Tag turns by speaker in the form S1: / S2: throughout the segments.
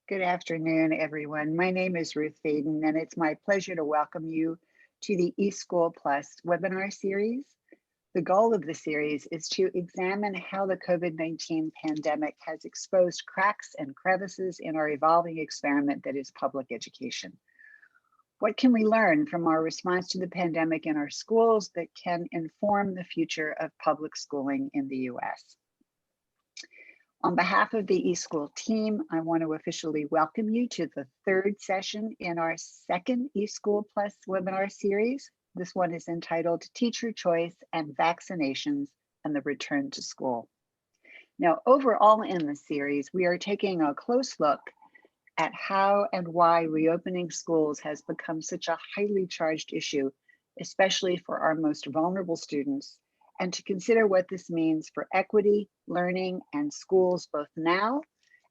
S1: Good afternoon, everyone. My name is Ruth Faden, and it's my pleasure to welcome you to the eSchool Plus webinar series. The goal of the series is to examine how the COVID-19 pandemic has exposed cracks and crevices in our evolving experiment that is public education. What can we learn from our response to the pandemic in our schools that can inform the future of public schooling in the US? On behalf of the eSchool team, I want to officially welcome you to the third session in our second eSchool Plus webinar series. This one is entitled Teacher Choice and Vaccinations and the Return to School. Now, overall in the series, we are taking a close look at how and why reopening schools has become such a highly charged issue, especially for our most vulnerable students, and to consider what this means for equity, learning, and schools both now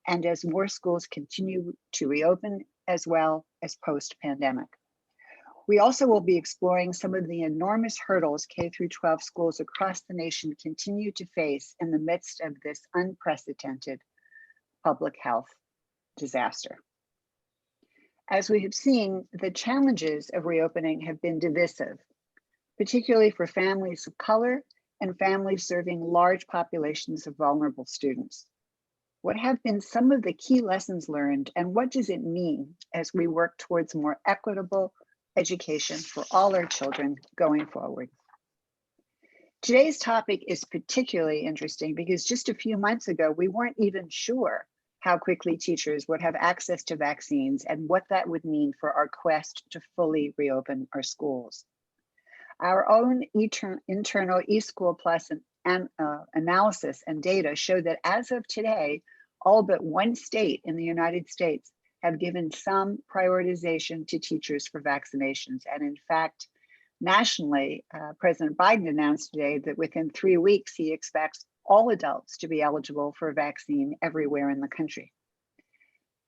S1: and as more schools continue to reopen, as well as post-pandemic. We also will be exploring some of the enormous hurdles K-12 schools across the nation continue to face in the midst of this unprecedented public health disaster. As we have seen, the challenges of reopening have been divisive, particularly for families of color and families serving large populations of vulnerable students. What have been some of the key lessons learned, and what does it mean as we work towards more equitable education for all our children going forward? Today's topic is particularly interesting because just a few months ago, we weren't even sure how quickly teachers would have access to vaccines and what that would mean for our quest to fully reopen our schools. Our own internal eSchool Plus analysis and data show that as of today, all but one state in the United States have given some prioritization to teachers for vaccinations. And in fact, nationally, President Biden announced today that within 3 weeks, he expects all adults to be eligible for a vaccine everywhere in the country.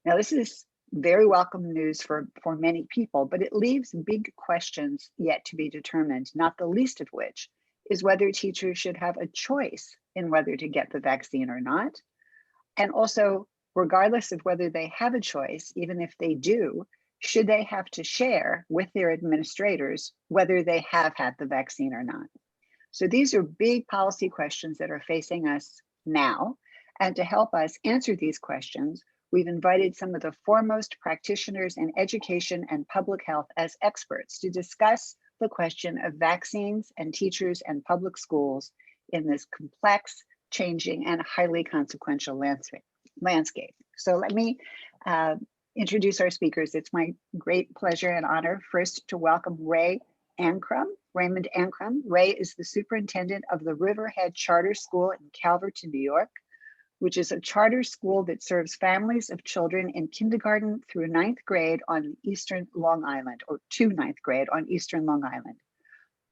S1: Now, this is very welcome news for many people, but it leaves big questions yet to be determined, not the least of which is whether teachers should have a choice in whether to get the vaccine or not. And also, regardless of whether they have a choice, even if they do, should they have to share with their administrators whether they have had the vaccine or not? So these are big policy questions that are facing us now. And to help us answer these questions, we've invited some of the foremost practitioners in education and public health as experts to discuss the question of vaccines and teachers and public schools in this complex, changing, and highly consequential landscape. So let me introduce our speakers. It's my great pleasure and honor first to welcome Raymond Ankrum. Ray is the superintendent of the Riverhead Charter School in Calverton, New York, which is a charter school that serves families of children in kindergarten through 9th grade on Eastern Long Island, or to 9th grade on Eastern Long Island.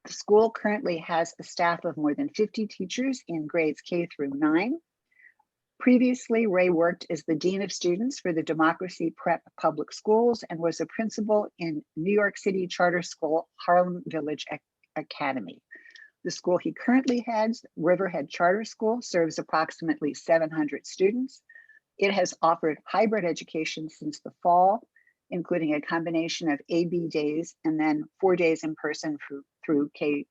S1: The school currently has a staff of more than 50 teachers in grades K through 9. Previously, Ray worked as the Dean of Students for the Democracy Prep Public Schools and was a principal in New York City Charter School Harlem Village Academy. The school he currently heads, Riverhead Charter School, serves approximately 700 students. It has offered hybrid education since the fall, including a combination of AB days and then 4 days in person for K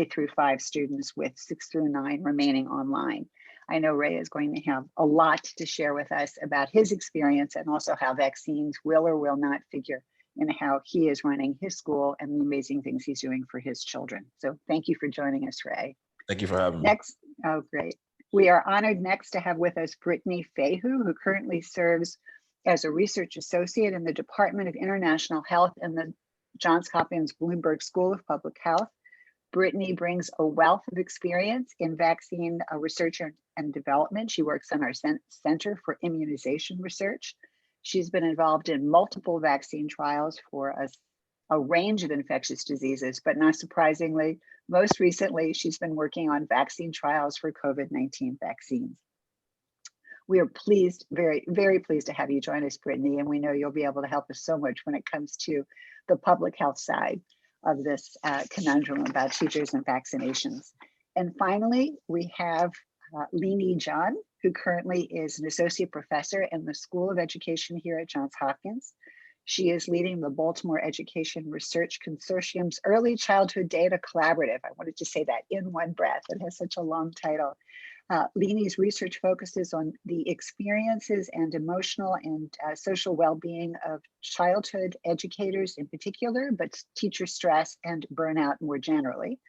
S1: through 5 students, with 6 through 9 remaining online. I know Ray is going to have a lot to share with us about his experience and also how vaccines will or will not figure in how he is running his school and the amazing things he's doing for his children. So thank you for joining us, Ray.
S2: Thank you for having me.
S1: Next, oh great. We are honored next to have with us Brittany Fahu, who currently serves as a research associate in the Department of International Health in the Johns Hopkins Bloomberg School of Public Health. Brittany brings a wealth of experience in vaccine research and development. She works on our Center for Immunization Research. She's been involved in multiple vaccine trials for a range of infectious diseases, but not surprisingly, most recently, she's been working on vaccine trials for COVID-19 vaccines. We are pleased, very, very pleased to have you join us, Brittany, and we know you'll be able to help us so much when it comes to the public health side of this conundrum about teachers and vaccinations. And finally, we have Lieny Jeon. who currently is an associate professor in the School of Education here at Johns Hopkins. She is leading the Baltimore Education Research Consortium's Early Childhood Data Collaborative. I wanted to say that in one breath. It has such a long title. Lieny's research focuses on the experiences and emotional and social well-being of childhood educators in particular, but teacher stress and burnout more generally.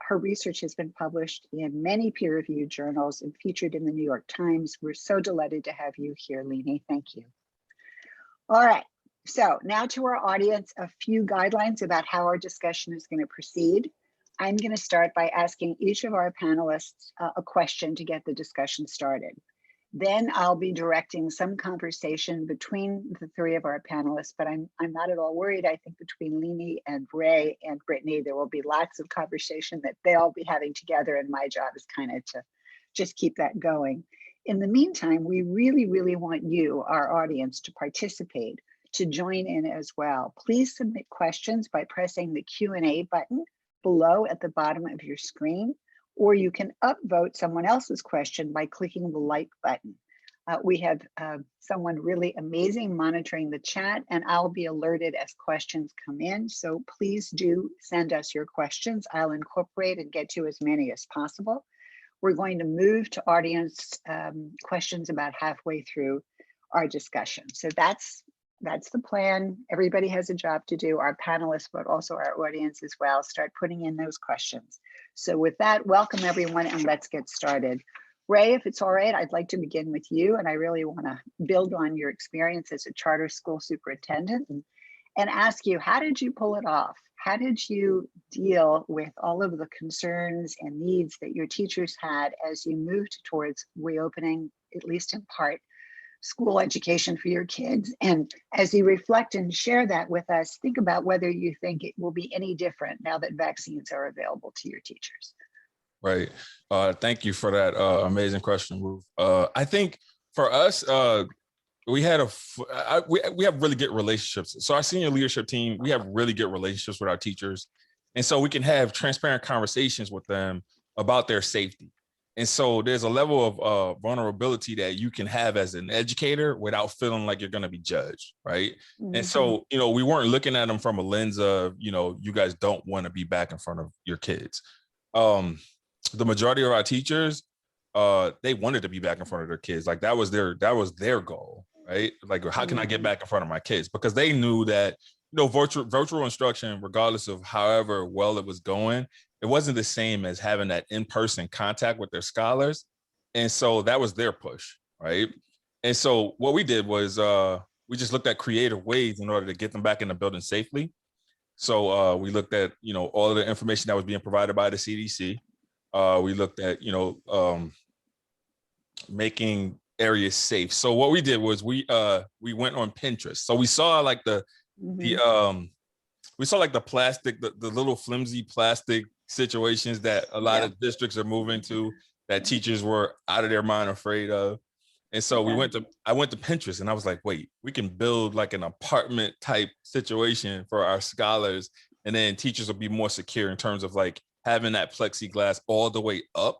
S1: Her research has been published in many peer-reviewed journals and featured in the New York Times. We're so delighted to have you here, Lieny. Thank you. All right, so now to our audience, a few guidelines about how our discussion is going to proceed. I'm going to start by asking each of our panelists a question to get the discussion started. Then I'll be directing some conversation between the three of our panelists, but I'm not at all worried. I think between Lieny and Ray and Brittany, there will be lots of conversation that they'll be having together, and my job is kind of to just keep that going. In the meantime, we really, really want you, our audience, to participate, to join in as well. Please submit questions by pressing the Q&A button below at the bottom of your screen, or you can upvote someone else's question by clicking the like button. We have someone really amazing monitoring the chat, and I'll be alerted as questions come in. So please do send us your questions. I'll incorporate and get to as many as possible. We're going to move to audience questions about halfway through our discussion. So that's the plan. Everybody has a job to do, our panelists, but also our audience as well. Start putting in those questions. So with that, welcome everyone, and let's get started. Ray, if it's all right, I'd like to begin with you, and I really want to build on your experience as a charter school superintendent and ask you, how did you pull it off? How did you deal with all of the concerns and needs that your teachers had as you moved towards reopening, at least in part, school education for your kids? And as you reflect and share that with us, think about whether you think it will be any different now that vaccines are available to your teachers.
S2: Right. Thank you for that amazing question, Ruth. I think for us, we have really good relationships. So our senior leadership team, we have really good relationships with our teachers. And so we can have transparent conversations with them about their safety. And so there's a level of vulnerability that you can have as an educator without feeling like you're going to be judged, right? Mm-hmm. And so, we weren't looking at them from a lens of, you guys don't want to be back in front of your kids. The majority of our teachers, they wanted to be back in front of their kids. Like that was their goal, right? Like, how can I get back in front of my kids? Because they knew that, virtual instruction, regardless of however well it was going, it wasn't the same as having that in-person contact with their scholars. And so that was their push, right? And so what we did was we just looked at creative ways in order to get them back in the building safely. So we looked at, all of the information that was being provided by the CDC. We looked at, making areas safe. So what we did was we went on Pinterest. So we saw like we saw like the plastic, the little flimsy plastic situations that a lot of districts are moving to, that teachers were out of their mind afraid of. And so I went to Pinterest, and I was like, wait, we can build like an apartment type situation for our scholars, and then teachers will be more secure in terms of like having that plexiglass all the way up,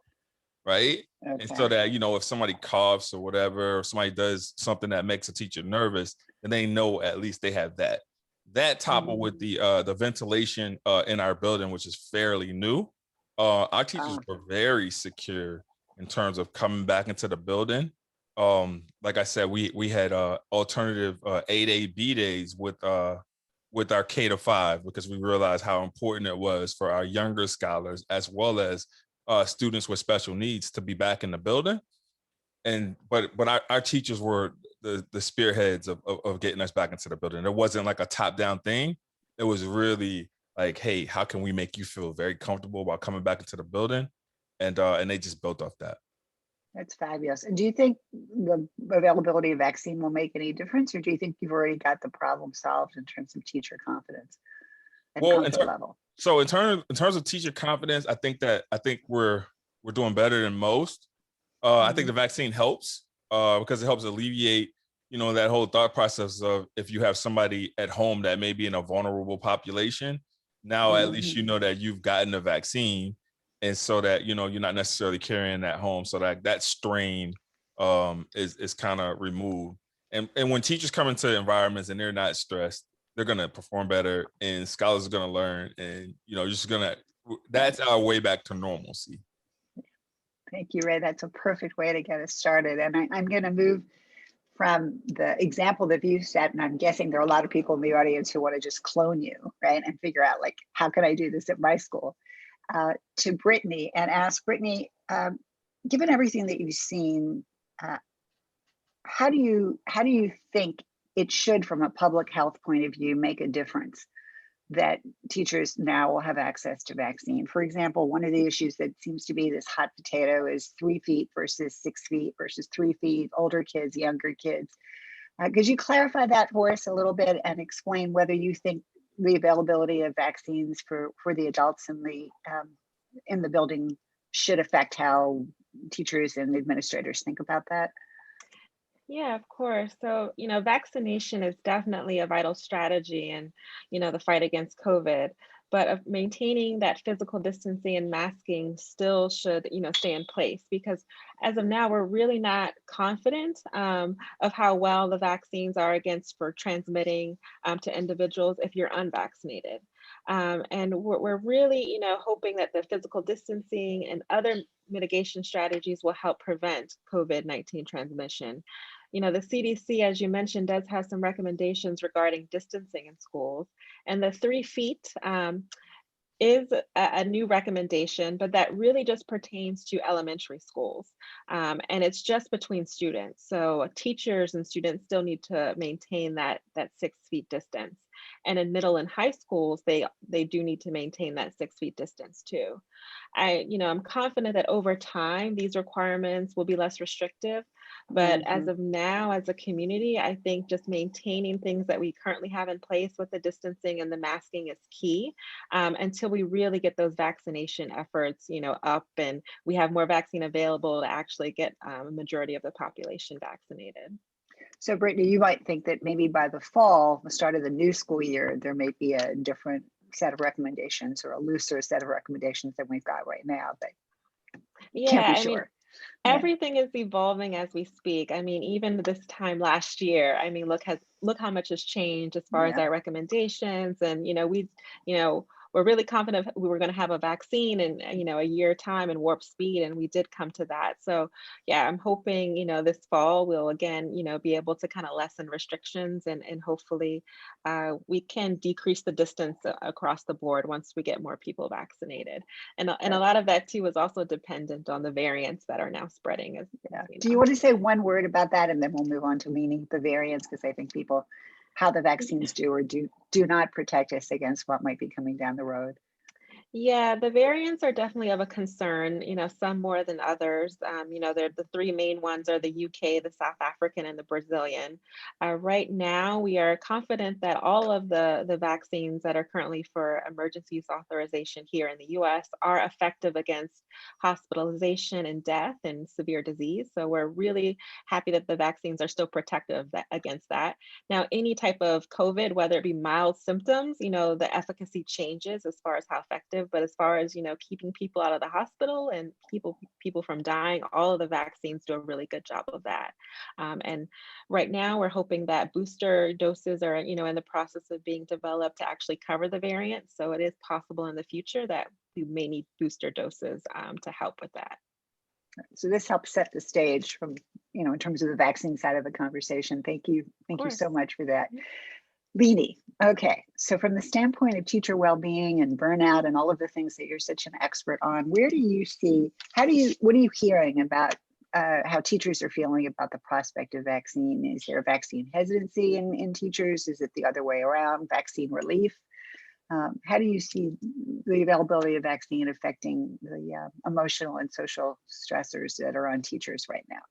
S2: right? Okay. And so that, if somebody coughs or whatever, or somebody does something that makes a teacher nervous, then they know at least they have that. That toppled with the ventilation in our building, which is fairly new. Our teachers were very secure in terms of coming back into the building. Like I said, we had alternative 8A, B days with our K-5, because we realized how important it was for our younger scholars as well as students with special needs to be back in the building. But our teachers were the spearheads of getting us back into the building. It wasn't like a top-down thing. It was really like, hey, how can we make you feel very comfortable about coming back into the building? And they just built off that.
S1: That's fabulous. And do you think the availability of vaccine will make any difference, or do you think you've already got the problem solved in terms of teacher confidence and comfort level?
S2: So in terms of teacher confidence, I think we're doing better than most. I think the vaccine helps because it helps alleviate, that whole thought process of if you have somebody at home that may be in a vulnerable population. Now, at least you know that you've gotten a vaccine, and so that, you know, you're not necessarily carrying that home, so that that strain is kind of removed. And when teachers come into environments and they're not stressed, they're gonna perform better, and scholars are gonna learn, and you know, you're just gonna, that's our way back to normalcy.
S1: Thank you, Ray. That's a perfect way to get us started. And I'm going to move from the example that you set, and I'm guessing there are a lot of people in the audience who want to just clone you, right, and figure out, like, how can I do this at my school? To Brittany, and ask Brittany, given everything that you've seen, how do you think it should, from a public health point of view, make a difference that teachers now will have access to vaccine? For example, one of the issues that seems to be this hot potato is 3 feet versus 6 feet versus 3 feet, older kids, younger kids. Could you clarify that for us a little bit and explain whether you think the availability of vaccines for the adults in the building should affect how teachers and administrators think about that?
S3: Yeah, of course. So, vaccination is definitely a vital strategy in, the fight against COVID. But of maintaining that physical distancing and masking still should, stay in place, because as of now, we're really not confident of how well the vaccines are for transmitting to individuals if you're unvaccinated. And we're really, hoping that the physical distancing and other mitigation strategies will help prevent COVID-19 transmission. The CDC, as you mentioned, does have some recommendations regarding distancing in schools, and the 3 feet is a new recommendation, but that really just pertains to elementary schools. And it's just between students. So teachers and students still need to maintain that 6 feet distance. And in middle and high schools, they do need to maintain that 6 feet distance too. I'm confident that over time, these requirements will be less restrictive. But as of now, as a community, I think just maintaining things that we currently have in place with the distancing and the masking is key until we really get those vaccination efforts, up, and we have more vaccine available to actually get a majority of the population vaccinated.
S1: So Brittany, you might think that maybe by the fall, the start of the new school year, there may be a different set of recommendations or a looser set of recommendations than we've got right now, but can't be sure.
S3: Everything is evolving as we speak. Even this time last year, look how much has changed as far as our recommendations. And, we're really confident we were going to have a vaccine in, a year time and warp speed. And we did come to that. So yeah, I'm hoping, this fall we'll again, be able to kind of lessen restrictions and hopefully we can decrease the distance across the board once we get more people vaccinated. And a lot of that too is also dependent on the variants that are now spreading.
S1: Do you want to say one word about that, and then we'll move on to Lieny, the variants, because I think how the vaccines do or do not protect us against what might be coming down the road.
S3: Yeah, the variants are definitely of a concern, some more than others. They're the three main ones are the UK, the South African, and the Brazilian. Right now, we are confident that all of the vaccines that are currently for emergency use authorization here in the US are effective against hospitalization and death and severe disease. So we're really happy that the vaccines are still protective against that. Now, any type of COVID, whether it be mild symptoms, the efficacy changes as far as how effective. But as far as, keeping people out of the hospital and people from dying, all of the vaccines do a really good job of that. And right now we're hoping that booster doses are, in the process of being developed to actually cover the variants. So it is possible in the future that we may need booster doses to help with that.
S1: So this helps set the stage from, in terms of the vaccine side of the conversation. Thank you so much for that. Lieny, okay, so from the standpoint of teacher well-being and burnout and all of the things that you're such an expert on, what are you hearing about how teachers are feeling about the prospect of vaccine? Is there a vaccine hesitancy in teachers? Is it the other way around, vaccine relief? How do you see the availability of vaccine affecting the emotional and social stressors that are on teachers right now?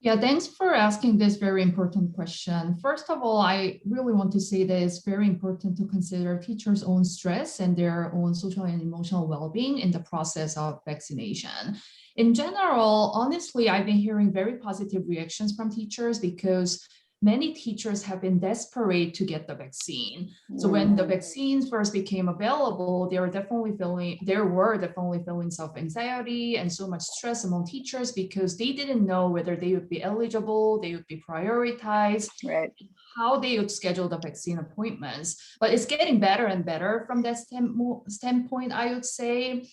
S4: Yeah, thanks for asking this very important question. First of all, I really want to say that it's very important to consider teachers' own stress and their own social and emotional well-being in the process of vaccination. In general, honestly, I've been hearing very positive reactions from teachers because many teachers have been desperate to get the vaccine. So when the vaccines first became available, they were definitely feeling self-anxiety and so much stress among teachers because they didn't know whether they would be eligible, they would be prioritized,
S1: Right.
S4: how they would schedule the vaccine appointments. But it's getting better and better from that standpoint, I would say.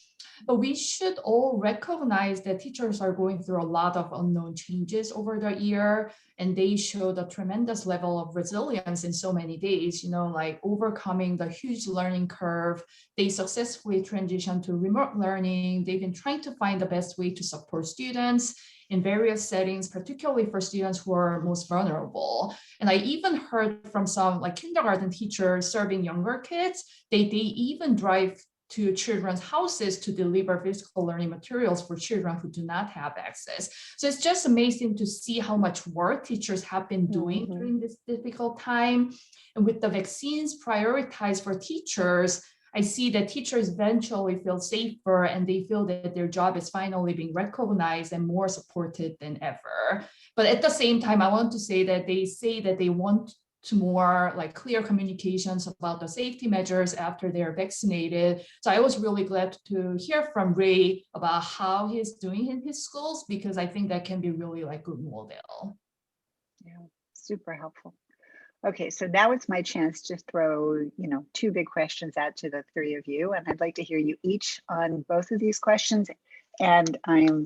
S4: But we should all recognize that teachers are going through a lot of unknown changes over the year, and they showed a tremendous level of resilience in so many days, like overcoming the huge learning curve. They successfully transitioned to remote learning. They've been trying to find the best way to support students in various settings, particularly for students who are most vulnerable. And I even heard from some like kindergarten teachers serving younger kids, they even drive to children's houses to deliver physical learning materials for children who do not have access. So it's just amazing to see how much work teachers have been doing during this difficult time. And with the vaccines prioritized for teachers, I see that teachers eventually feel safer and they feel that their job is finally being recognized and more supported than ever. But at the same time, I want to say that they want to more like clear communications about the safety measures after they're vaccinated. So I was really glad to hear from Ray about how he's doing in his schools, because I think that can be really like good model.
S1: Yeah, super helpful. Okay, so now it's my chance to throw, two big questions out to the three of you, and I'd like to hear you each on both of these questions. And I'm,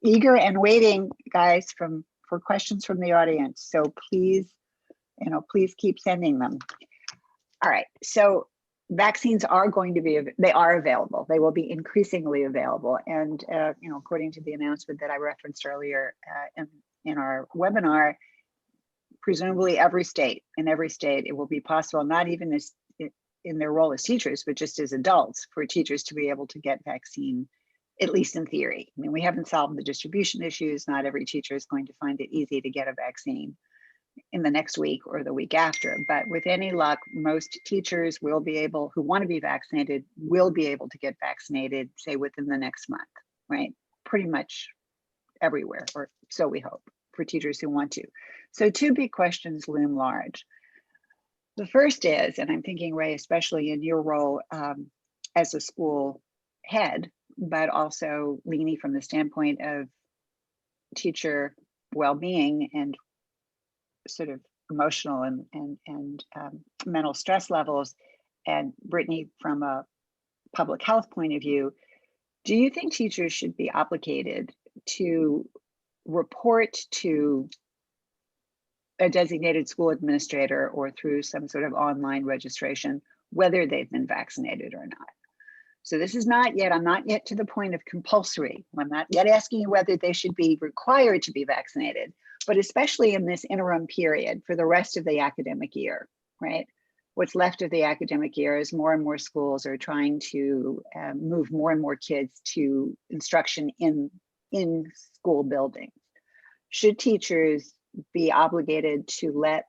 S1: eager and waiting, guys, for questions from the audience. So please keep sending them. All right, so vaccines are they are available. They will be increasingly available. And, according to the announcement that I referenced earlier in our webinar, presumably in every state, it will be possible, not even in their role as teachers, but just as adults, for teachers to be able to get vaccine, at least in theory. I mean, we haven't solved the distribution issues. Not every teacher is going to find it easy to get a vaccine in the next week or the week after. But with any luck, most teachers who want to be vaccinated will be able to get vaccinated, say within the next month, right? Pretty much everywhere, or so we hope, for teachers who want to. So two big questions loom large. The first is, and I'm thinking, Ray, especially in your role as a school head, but also Lieny from the standpoint of teacher well-being and sort of emotional and mental stress levels, and Brittany from a public health point of view, do you think teachers should be obligated to report to a designated school administrator or through some sort of online registration whether they've been vaccinated or not? So this is I'm not yet to the point of compulsory. I'm not yet asking you whether they should be required to be vaccinated, but especially in this interim period for the rest of the academic year, right? What's left of the academic year is more and more schools are trying to move more and more kids to instruction in school buildings. Should teachers be obligated to let,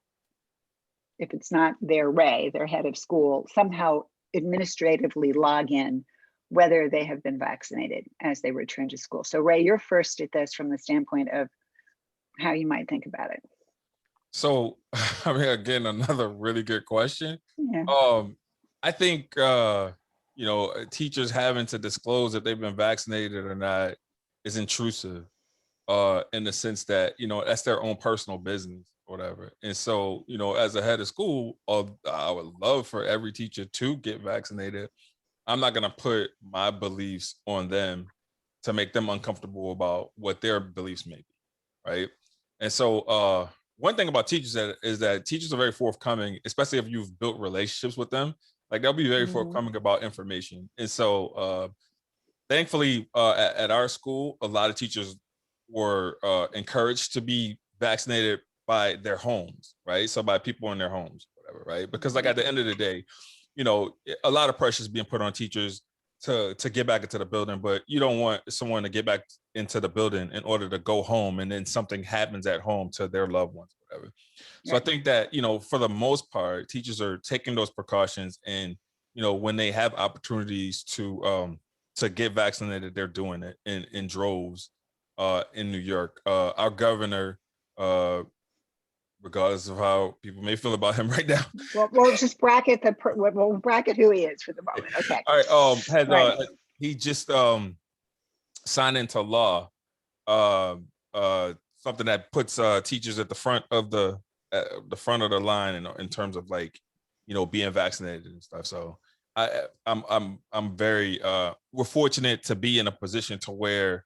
S1: if it's not their head of school, somehow administratively log in whether they have been vaccinated as they return to school? So Ray, you're first at this from the standpoint of how you might think about it.
S2: So, I mean, again, another really good question.
S1: Yeah.
S2: I think, teachers having to disclose that they've been vaccinated or not is intrusive in the sense that, that's their own personal business or whatever. And so, as a head of school, I would love for every teacher to get vaccinated. I'm not going to put my beliefs on them to make them uncomfortable about what their beliefs may be, right? And so one thing about teachers is that teachers are very forthcoming, especially if you've built relationships with them. Like they'll be very forthcoming about information. And so thankfully at our school, a lot of teachers were encouraged to be vaccinated by their homes, right? So by people in their homes, whatever, right? Because like at the end of the day, a lot of pressure is being put on teachers to get back into the building, but you don't want someone to get back into the building in order to go home and then something happens at home to their loved ones, whatever. So I think that, for the most part, teachers are taking those precautions, and, when they have opportunities to get vaccinated, they're doing it in droves in New York. Our governor regardless of how people may feel about him right now.
S1: Well, we'll just bracket we'll bracket who he is for the moment. Okay.
S2: All right.
S1: Right.
S2: He just signed into law something that puts teachers at the front of the line in terms of like, being vaccinated and stuff. So I'm very we're fortunate to be in a position to where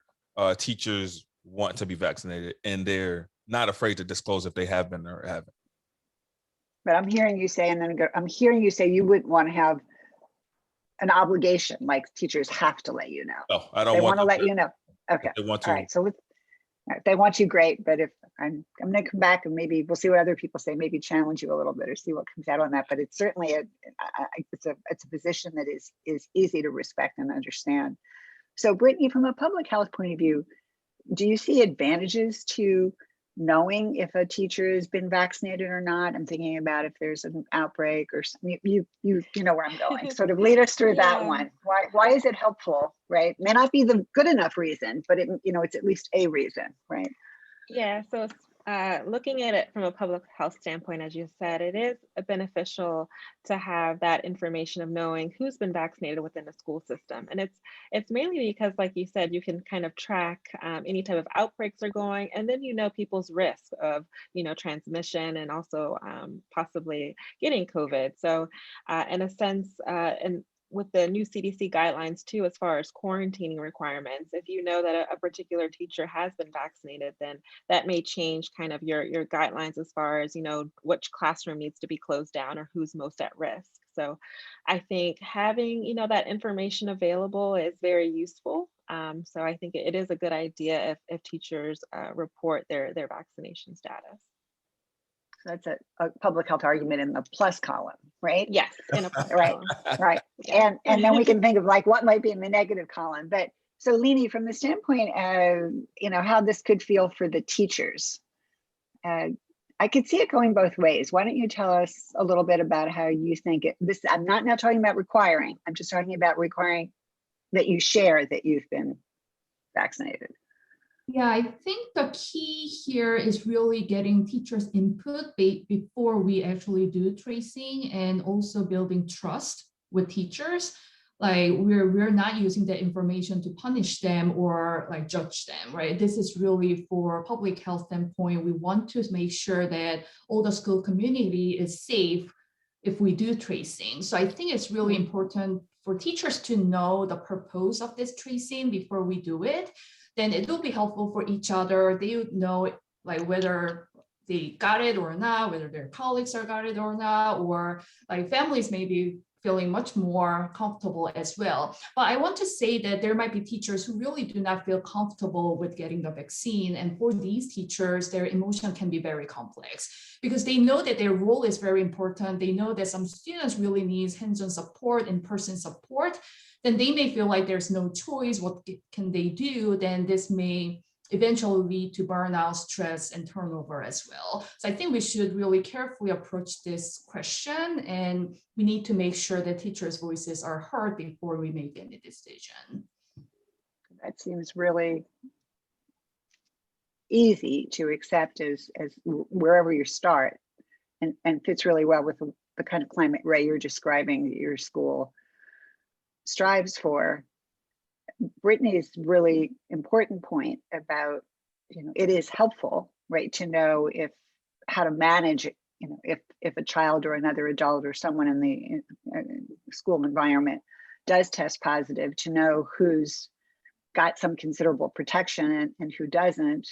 S2: teachers want to be vaccinated and they're not afraid to disclose if they have been or haven't.
S1: But I'm hearing you say, I'm hearing you say you wouldn't want to have an obligation, like teachers have to let you know.
S2: No, I don't
S1: They
S2: want
S1: to let you know. Okay.
S2: They want to.
S1: All right. So if they want you, great. But if I'm going to come back and maybe we'll see what other people say, maybe challenge you a little bit or see what comes out on that. But it's certainly it's a position that is easy to respect and understand. So Brittany, from a public health point of view, do you see advantages to knowing if a teacher has been vaccinated or not? I'm thinking about if there's an outbreak or something. You know where I'm going. Sort of lead us through that one. Why is it helpful, right? May not be the good enough reason, but it's at least a reason, right?
S3: Yeah, so looking at it from a public health standpoint, as you said, it is beneficial to have that information of knowing who's been vaccinated within the school system. And it's mainly because, like you said, you can kind of track any type of outbreaks are going, and then people's risk of transmission and also possibly getting COVID. So in a sense, and with the new CDC guidelines too, as far as quarantining requirements, if you know that a particular teacher has been vaccinated, then that may change kind of your guidelines as far as, which classroom needs to be closed down or who's most at risk. So I think having, that information available is very useful. So I think it is a good idea if teachers report their vaccination status.
S1: So that's a public health argument in the plus column, right?
S3: Yes, in a plus column.
S1: Right. Yeah. And then we can think of like what might be in the negative column. But so Lieny, from the standpoint of, how this could feel for the teachers, I could see it going both ways. Why don't you tell us a little bit about how you think I'm not now talking about requiring, I'm just talking about requiring that you share that you've been vaccinated.
S4: Yeah, I think the key here is really getting teachers' input before we actually do tracing, and also building trust with teachers. Like we're not using that information to punish them or like judge them, right? This is really for public health standpoint. We want to make sure that all the school community is safe if we do tracing. So I think it's really important for teachers to know the purpose of this tracing before we do it. Then it will be helpful for each other. They would know like whether they got it or not, whether their colleagues are got it or not, or like families may be feeling much more comfortable as well. But I want to say that there might be teachers who really do not feel comfortable with getting the vaccine. And for these teachers, their emotion can be very complex because they know that their role is very important. They know that some students really need hands-on support, in-person support. Then they may feel like there's no choice. What can they do? Then this may eventually lead to burnout, stress, and turnover as well. So I think we should really carefully approach this question, and we need to make sure that teachers' voices are heard before we make any decision.
S1: That seems really easy to accept as wherever you start, and fits really well with the kind of climate, Ray, you're describing that your school strives for. Brittany's really important point about, it is helpful, right, to know how to manage, if a child or another adult or someone in the school environment does test positive, to know who's got some considerable protection and who doesn't,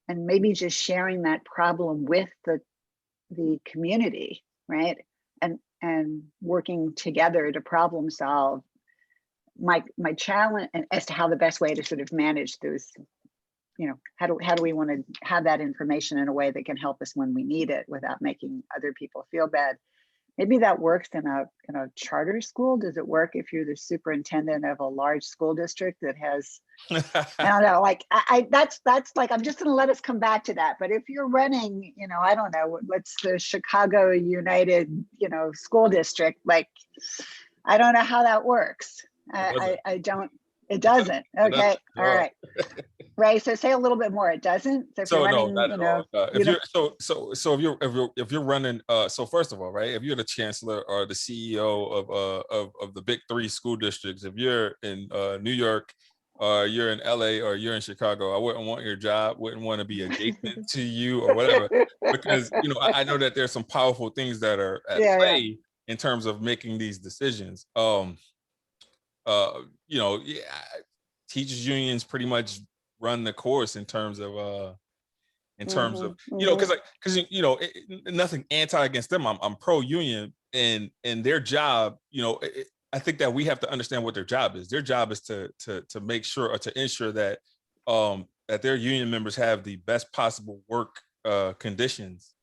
S1: and maybe just sharing that problem with the community, right, and working together to problem solve. My challenge as to how the best way to sort of manage those, how do we want to have that information in a way that can help us when we need it without making other people feel bad. Maybe that works in a charter school. Does it work if you're the superintendent of a large school district that has, I don't know, like that's like, I'm just going to let us come back to that. But if you're running, I don't know, what's the Chicago United, school district, like, I don't know how that works. I don't. It doesn't.
S2: It doesn't
S1: Okay.
S2: at
S1: All right. Ray, so say a little bit more. It doesn't. So if
S2: So
S1: you're
S2: no,
S1: running,
S2: not
S1: you
S2: at
S1: know,
S2: all. If you're so if you're running, so first of all, right, if you're the chancellor or the CEO of the big three school districts, if you're in New York, or you're in LA, or you're in Chicago, I wouldn't want your job, wouldn't want to be adjacent to you or whatever, because I know that there's some powerful things that are at
S1: yeah.
S2: play in terms of making these decisions. Yeah, teachers unions pretty much run the course in terms of because nothing anti against them. I'm pro union, and their job, I think that we have to understand what their job is. Their job is to make sure, or to ensure that that their union members have the best possible work conditions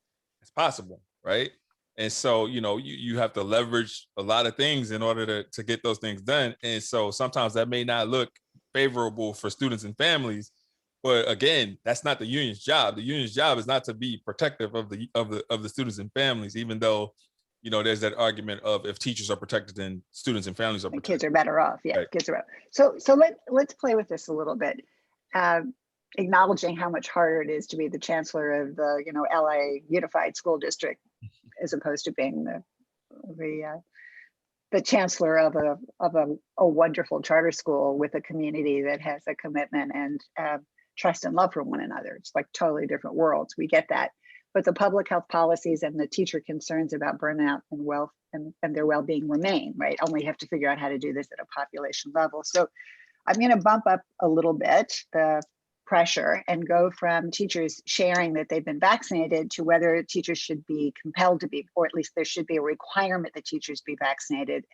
S2: as possible, right? And so you have to leverage a lot of things in order to get those things done. And so sometimes that may not look favorable for students and families, but again, that's not the union's job. The union's job is not to be protective of the students and families, even though there's that argument of if teachers are protected, then students and families are protected.
S1: Kids are better off. Yeah,
S2: right.
S1: Kids are better. So let's play with this a little bit, acknowledging how much harder it is to be the chancellor of the LA Unified School District, as opposed to being the chancellor of a wonderful charter school with a community that has a commitment and trust and love for one another. It's like totally different worlds. We get that. But the public health policies and the teacher concerns about burnout and their well-being remain, right? Only have to figure out how to do this at a population level. So I'm going to bump up a little bit the pressure and go from teachers sharing that they've been vaccinated to whether teachers should be compelled to be, or at least there should be a requirement that teachers be vaccinated.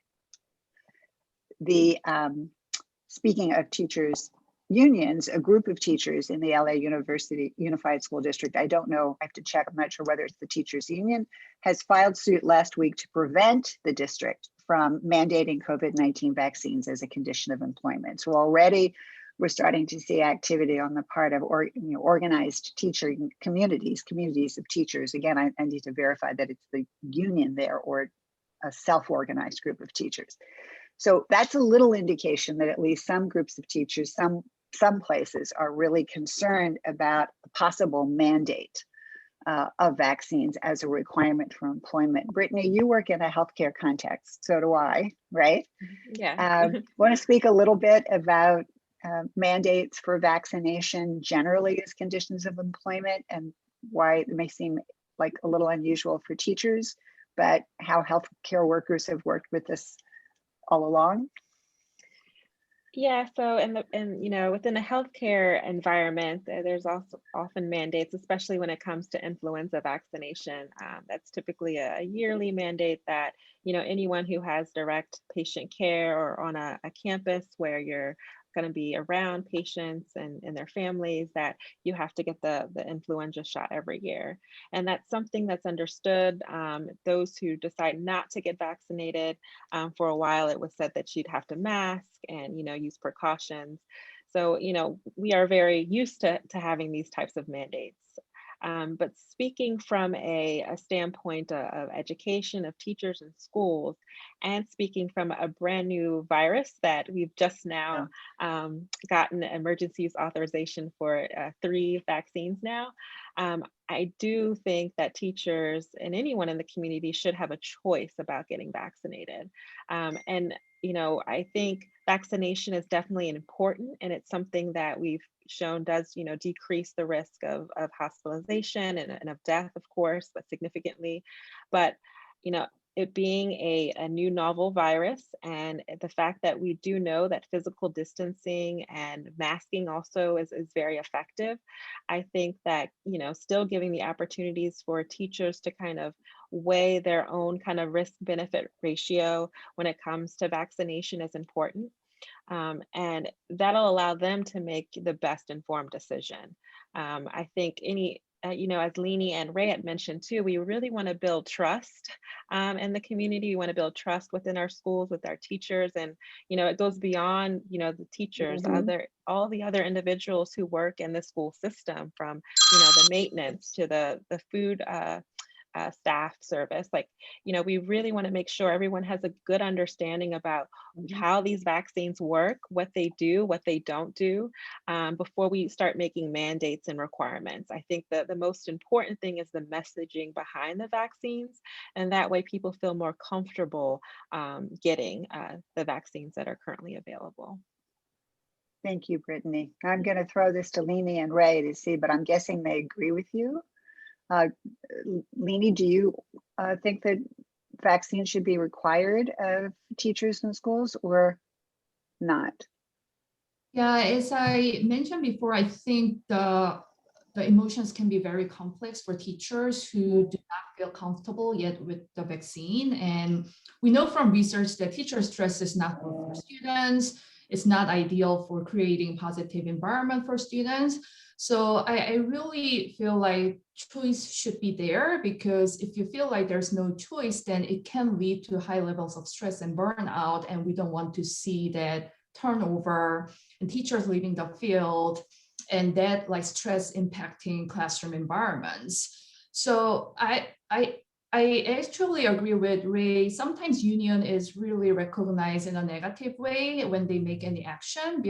S1: Speaking of teachers unions, a group of teachers in the LA University Unified School District, I don't know, I have to check, I'm not sure whether it's the teachers union, has filed suit last week to prevent the district from mandating COVID-19 vaccines as a condition of employment. So already we're starting to see activity on the part of organized teacher communities of teachers. Again, I need to verify that it's the union there or a self-organized group of teachers. So that's a little indication that at least some groups of teachers, some places are really concerned about a possible mandate of vaccines as a requirement for employment. Brittany, you work in a healthcare context, so do I, right?
S3: Yeah.
S1: Want to speak a little bit about mandates for vaccination generally as conditions of employment and why it may seem like a little unusual for teachers, but how healthcare workers have worked with this all along?
S3: Yeah, so within a healthcare environment, there's also often mandates, especially when it comes to influenza vaccination. That's typically a yearly mandate that anyone who has direct patient care or on a campus where you're going to be around patients and their families, that you have to get the influenza shot every year. And that's something that's understood. Those who decide not to get vaccinated, for a while it was said that you'd have to mask and use precautions. So we are very used to having these types of mandates. But speaking from a standpoint of education, of teachers and schools, and speaking from a brand new virus that we've just now gotten emergency use authorization for 3 vaccines now, I do think that teachers and anyone in the community should have a choice about getting vaccinated. And I think vaccination is definitely important, and it's something that we've shown does, decrease the risk of hospitalization and of death, of course, but significantly. But, it being a new novel virus, and the fact that we do know that physical distancing and masking also is very effective, I think that, still giving the opportunities for teachers to kind of weigh their own kind of risk benefit ratio when it comes to vaccination is important. And that'll allow them to make the best informed decision. I think as Lieny and Ray had mentioned too, we really want to build trust in the community. We want to build trust within our schools, with our teachers, and it goes beyond the teachers, all the other individuals who work in the school system, from the maintenance to the food staff service. Like, we really want to make sure everyone has a good understanding about how these vaccines work, what they do, what they don't do, before we start making mandates and requirements. I think that the most important thing is the messaging behind the vaccines, and that way people feel more comfortable getting the vaccines that are currently available.
S1: Thank you, Brittany. I'm going to throw this to Lieny and Ray to see, but I'm guessing they agree with you. Lieny, do you think that vaccines should be required of teachers in schools or not?
S4: Yeah, as I mentioned before, I think the emotions can be very complex for teachers who do not feel comfortable yet with the vaccine. And we know from research that teacher stress is not good for students. It's not ideal for creating positive environment for students. So I really feel like choice should be there, because if you feel like there's no choice, then it can lead to high levels of stress and burnout. And we don't want to see that turnover and teachers leaving the field and that like stress impacting classroom environments. So I actually agree with Ray. Sometimes union is really recognized in a negative way when they make any action,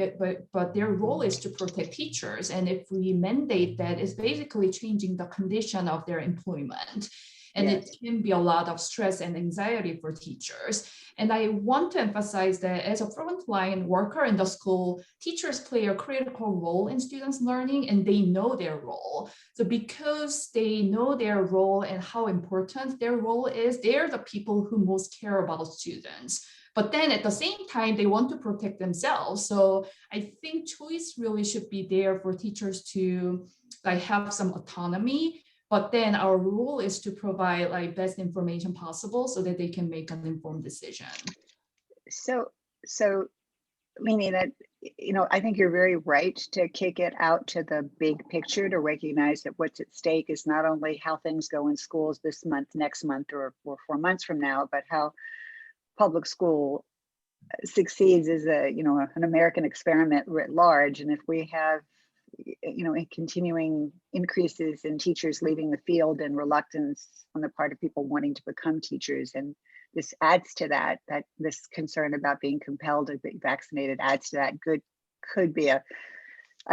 S4: but their role is to protect teachers. And if we mandate that, it's basically changing the condition of their employment. And
S1: Yes.
S4: It can be a lot of stress and anxiety for teachers. And I want to emphasize that as a frontline worker in the school, teachers play a critical role in students' learning, and they know their role. So because they know their role and how important their role is, they're the people who most care about students. But then at the same time, they want to protect themselves. So I think choice really should be there for teachers to like have some autonomy. But then our role is to provide like best information possible so that they can make an informed decision.
S1: So meaning that, I think you're very right to kick it out to the big picture, to recognize that what's at stake is not only how things go in schools this month, next month, or 4 months from now, but how public school succeeds as an American experiment writ large. And if we have continuing increases in teachers leaving the field and reluctance on the part of people wanting to become teachers, and this adds to that this concern about being compelled to be vaccinated adds to that, could be a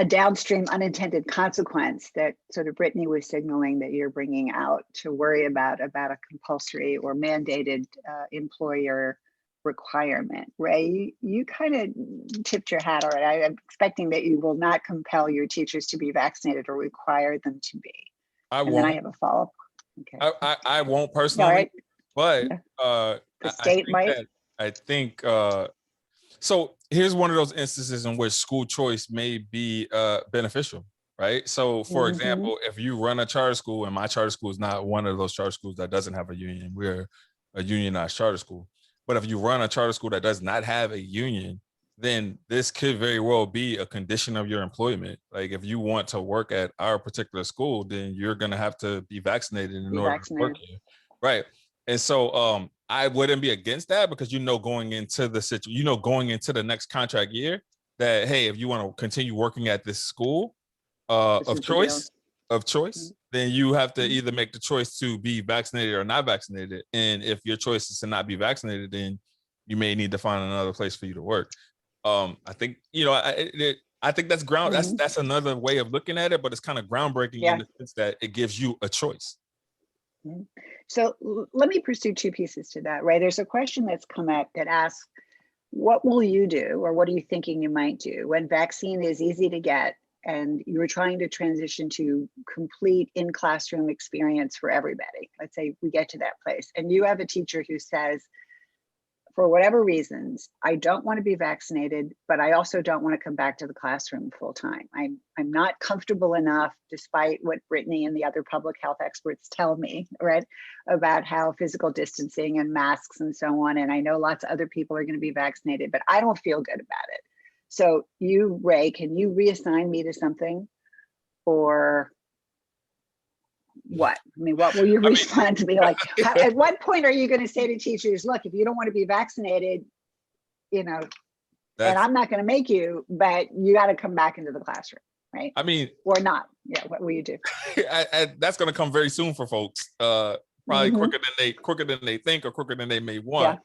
S1: downstream unintended consequence that sort of Brittany was signaling that you're bringing out, to worry about a compulsory or mandated employer requirement. Ray, you kind of tipped your hat already. I'm expecting that you will not compel your teachers to be vaccinated or require them to be. Then I have a follow-up. Okay.
S2: I won't personally,
S1: right.
S2: but
S1: The state might.
S2: I think so here's one of those instances in which school choice may be beneficial, right? So for example, if you run a charter school, and my charter school is not one of those charter schools that doesn't have a union, we're a unionized charter school. But if you run a charter school that does not have a union, then this could very well be a condition of your employment. Like if you want to work at our particular school, then you're going to have to be vaccinated in order to work here. Right. And so I wouldn't be against that, because going into the going into the next contract year, that, hey, if you want to continue working at this school of choice, then you have to either make the choice to be vaccinated or not vaccinated. And if your choice is to not be vaccinated, then you may need to find another place for you to work. I think, I think that's that's another way of looking at it, but it's kind of groundbreaking in the sense that it gives you a choice.
S1: So let me pursue two pieces to that, right? There's a question that's come up that asks, what will you do, or what are you thinking you might do when vaccine is easy to get and you're trying to transition to complete in-classroom experience for everybody? Let's say we get to that place and you have a teacher who says, for whatever reasons, I don't want to be vaccinated, but I also don't want to come back to the classroom full time. I'm not comfortable enough, despite what Brittany and the other public health experts tell me, right, about how physical distancing and masks and so on. And I know lots of other people are going to be vaccinated, but I don't feel good about it. So you, Ray, can you reassign me to something, or what? I mean, what will you respond to me? Like, at what point are you going to say to teachers, look, if you don't want to be vaccinated, and I'm not going to make you, but you got to come back into the classroom, right?
S2: I mean,
S1: or not. Yeah, what will you do?
S2: That's going to come very soon for folks. probably
S1: Mhm.
S2: quicker than they think or quicker than they may
S1: Yeah.
S2: want.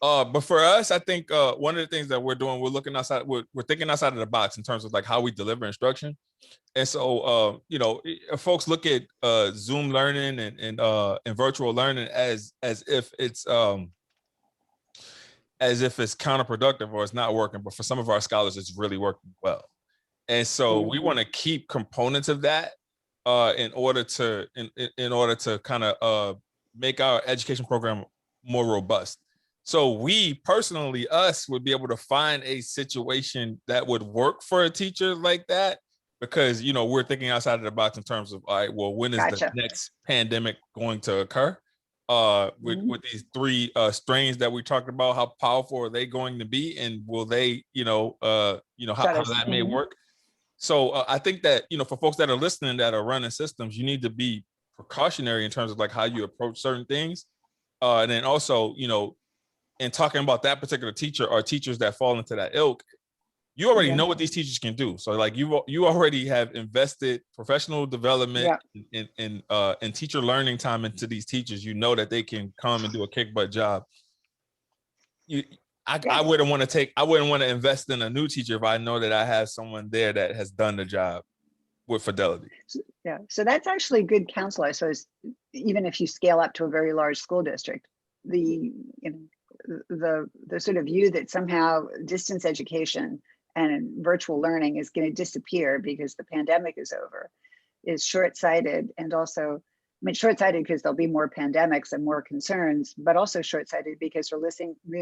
S2: But for us, I think one of the things that we're doing, we're looking outside, we're thinking outside of the box in terms of like how we deliver instruction. And so, you know, folks look at Zoom learning and virtual learning as if it's counterproductive or it's not working. But for some of our scholars, it's really working well. And so we want to keep components of that in order to kind of make our education program more robust. So we personally, us, would be able to find a situation that would work for a teacher like that, because, you know, we're thinking outside of the box in terms of, all right, well, when is the next pandemic going to occur? With these three strains that we talked about, how powerful are they going to be, and will they, how that may work? So I think that, you know, for folks that are listening that are running systems, you need to be precautionary in terms of like how you approach certain things, and then also, you know, in talking about that particular teacher or teachers that fall into that ilk, you already know what these teachers can do. So like you already have invested professional development and teacher learning time into these teachers. You know that they can come and do a kick butt job. I wouldn't want to invest in a new teacher if I know that I have someone there that has done the job with fidelity.
S1: Yeah, so that's actually good counsel, I suppose, even if you scale up to a very large school district. The sort of view that somehow distance education and virtual learning is going to disappear because the pandemic is over is short-sighted, and also, I mean, short-sighted because there'll be more pandemics and more concerns, but also short-sighted because we're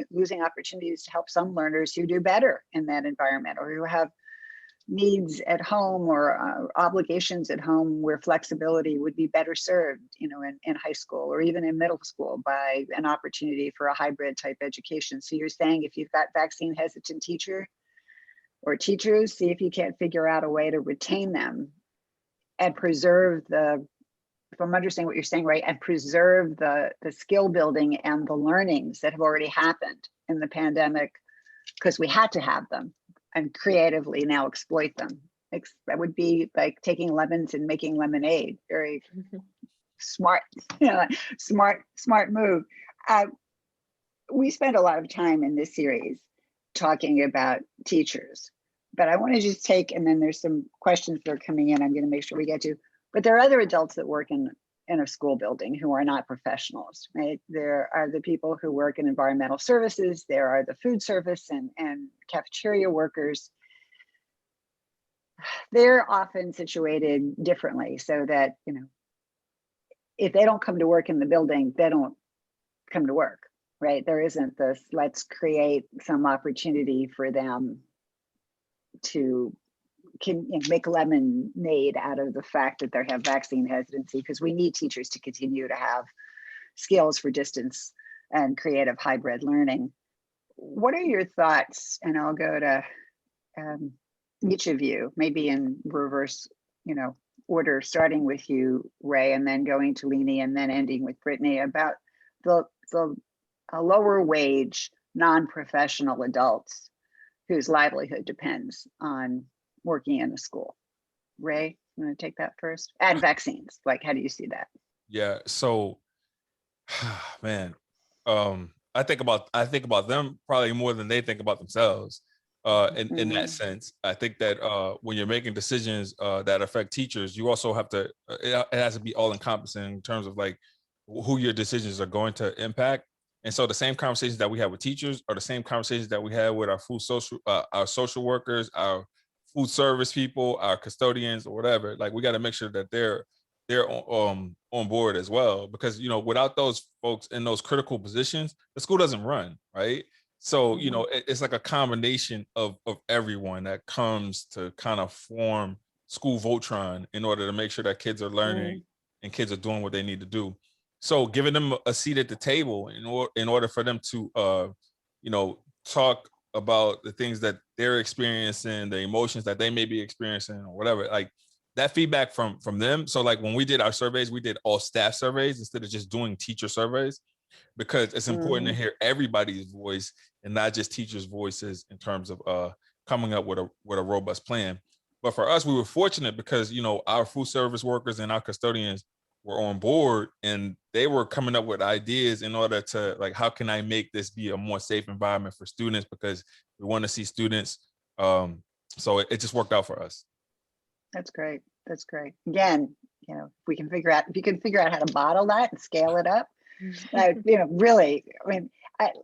S1: losing opportunities to help some learners who do better in that environment, or who have needs at home or obligations at home where flexibility would be better served, you know, in high school or even in middle school by an opportunity for a hybrid type education. So you're saying if you've got vaccine hesitant teacher or teachers, see if you can't figure out a way to retain them and preserve if I'm understanding what you're saying, right, and preserve the skill building and the learnings that have already happened in the pandemic, because we had to have them, and creatively now exploit them. That would be like taking lemons and making lemonade. Very smart, smart move. We spent a lot of time in this series talking about teachers, but I want to just take, and then there's some questions that are coming in I'm going to make sure we get to, but there are other adults that work in a school building who are not professionals, right? There are the people who work in environmental services, there are the food service and cafeteria workers. They're often situated differently, so that, you know, if they don't come to work in the building, they don't come to work, right? There isn't this, let's create some opportunity for them to make lemonade out of the fact that they have vaccine hesitancy, because we need teachers to continue to have skills for distance and creative hybrid learning. What are your thoughts? And I'll go to each of you, maybe in reverse, order, starting with you, Ray, and then going to Lieny, and then ending with Brittany, about the lower wage, non-professional adults whose livelihood depends on working in a school. Ray, you want to take that first? And vaccines, like, how do you see that?
S2: Yeah, so man, I think about them probably more than they think about themselves. In that sense, I think that when you're making decisions that affect teachers, you also have to, it has to be all encompassing in terms of like who your decisions are going to impact. And so the same conversations that we have with teachers are the same conversations that we have with our social workers, our food service people, our custodians, or whatever. Like, we got to make sure that they're on board as well, because, without those folks in those critical positions, the school doesn't run, right? So, it's like a combination of everyone that comes to kind of form school Voltron in order to make sure that kids are learning and kids are doing what they need to do. So giving them a seat at the table in order for them to, talk about the things that they're experiencing, the emotions that they may be experiencing, or whatever, like that feedback from them. So like when we did our surveys, we did all staff surveys instead of just doing teacher surveys, because it's important to hear everybody's voice and not just teachers' voices in terms of coming up with a robust plan. But for us, we were fortunate because, our food service workers and our custodians were on board, and they were coming up with ideas in order to like, how can I make this be a more safe environment for students, because we want to see students. So it just worked out for us.
S1: That's great. That's great. Again, you know, if you can figure out how to bottle that and scale it up, you know, really, I mean,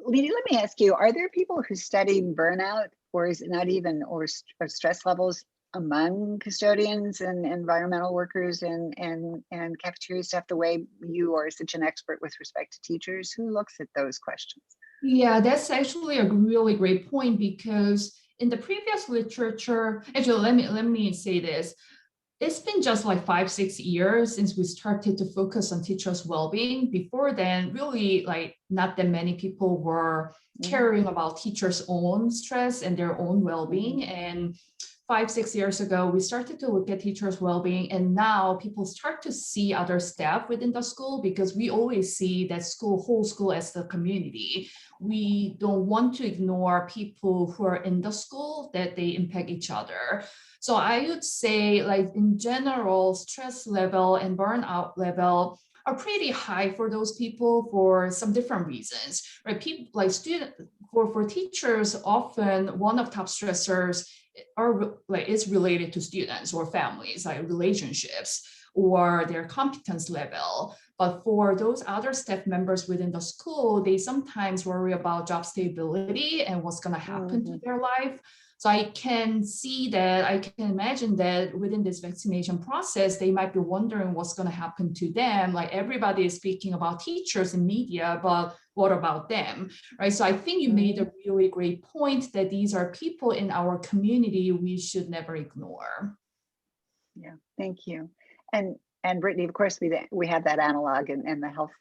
S1: Lieny, let me ask you, are there people who study burnout, or is it not even, or stress levels among custodians and environmental workers and cafeteria staff the way you are such an expert with respect to teachers? Who looks at those questions?
S4: Yeah, that's actually a really great point, because in the previous literature, actually, let me say this. It's been just like 5-6 years since we started to focus on teachers' well-being. Before then, really, like, not that many people were caring about teachers' own stress and their own well-being. And 5-6 years ago, we started to look at teachers' well-being, and now people start to see other staff within the school, because we always see that whole school as the community. We don't want to ignore people who are in the school, that they impact each other. So I would say, like, in general, stress level and burnout level are pretty high for those people for some different reasons, right? People like for teachers, often one of top stressors is related to students or families, like relationships or their competence level. But for those other staff members within the school, they sometimes worry about job stability and what's going to happen to their life. So I can imagine that within this vaccination process, they might be wondering what's going to happen to them. Like, everybody is speaking about teachers in media, but what about them, right? So I think you made a really great point that these are people in our community we should never ignore.
S1: Yeah, thank you. And Brittany, of course, we have that analog in the health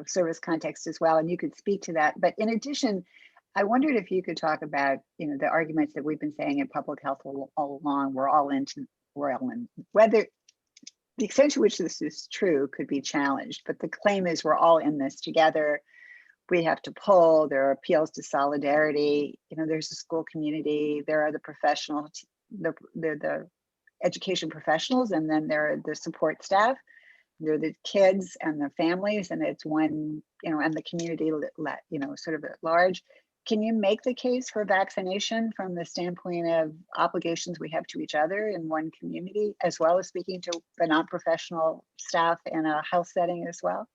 S1: service context as well, and you could speak to that. But in addition, I wondered if you could talk about, you know, the arguments that we've been saying in public health all along. We're all in. Whether the extent to which this is true could be challenged, but the claim is we're all in this together. We have to pull. There are appeals to solidarity. You know, there's a school community. There are the professional, the education professionals, and then there are the support staff. There are the kids and the families, and it's one, you know, and the community, you know, sort of at large. Can you make the case for vaccination from the standpoint of obligations we have to each other in one community, as well as speaking to the non-professional staff in a health setting as well?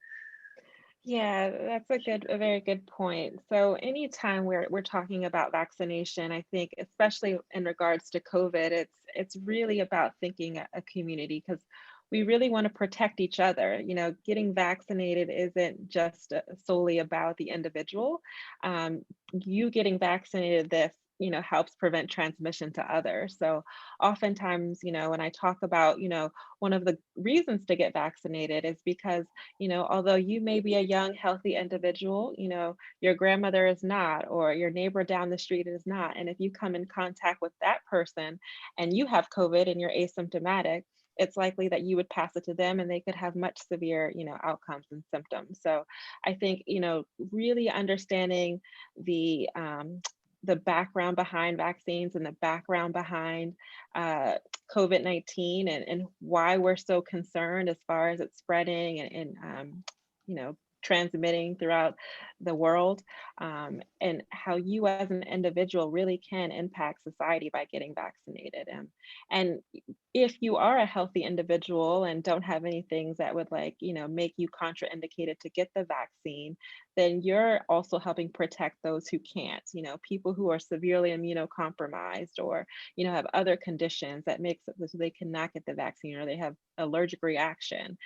S3: Yeah, that's a very good point. So anytime we're talking about vaccination, I think especially in regards to COVID, it's really about thinking a community, because we really want to protect each other. You know, getting vaccinated isn't just solely about the individual. You getting vaccinated, this, you know, helps prevent transmission to others. So oftentimes, you know, when I talk about, you know, one of the reasons to get vaccinated is because, you know, although you may be a young, healthy individual, you know, your grandmother is not, or your neighbor down the street is not. And if you come in contact with that person and you have COVID and you're asymptomatic, it's likely that you would pass it to them, and they could have much severe, you know, outcomes and symptoms. So I think, you know, really understanding the background behind vaccines and the background behind COVID-19 and why we're so concerned as far as it's spreading and you know, transmitting throughout the world, and how you as an individual really can impact society by getting vaccinated. And if you are a healthy individual and don't have any things that would, like, you know, make you contraindicated to get the vaccine, then you're also helping protect those who can't, you know, people who are severely immunocompromised, or, you know, have other conditions that makes it so they cannot get the vaccine, or they have allergic reaction.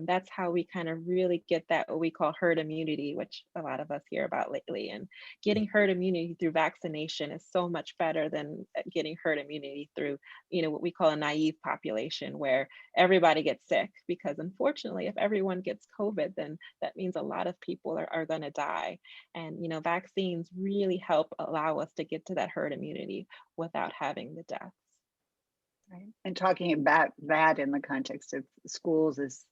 S3: That's how we kind of really get that, what we call herd immunity, which a lot of us hear about lately. And getting herd immunity through vaccination is so much better than getting herd immunity through, you know, what we call a naive population, where everybody gets sick. Because unfortunately, if everyone gets COVID, then that means a lot of people are going to die. And, you know, vaccines really help allow us to get to that herd immunity without having the deaths.
S1: Right. And talking about that in the context of schools is,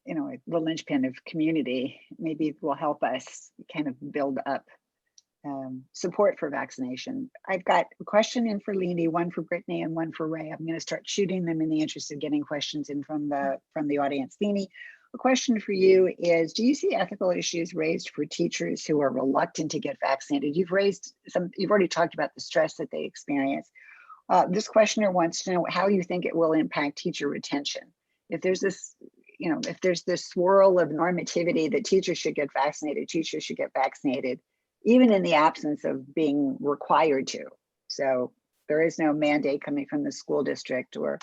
S1: you know, the linchpin of community, maybe will help us kind of build up support for vaccination. I've got a question in for Lieny, one for Brittany, and one for Ray. I'm going to start shooting them in the interest of getting questions in from the audience. Lieny, a question for you is, do you see ethical issues raised for teachers who are reluctant to get vaccinated? You've already talked about the stress that they experience. This questioner wants to know how you think it will impact teacher retention. If there's this, if there's this swirl of normativity that teachers should get vaccinated, even in the absence of being required to. So there is no mandate coming from the school district or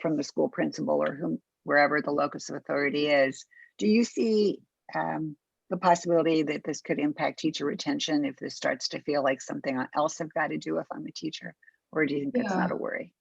S1: from the school principal or wherever the locus of authority is. Do you see the possibility that this could impact teacher retention if this starts to feel like something else I've got to do if I'm a teacher? Or do you think that's not a worry?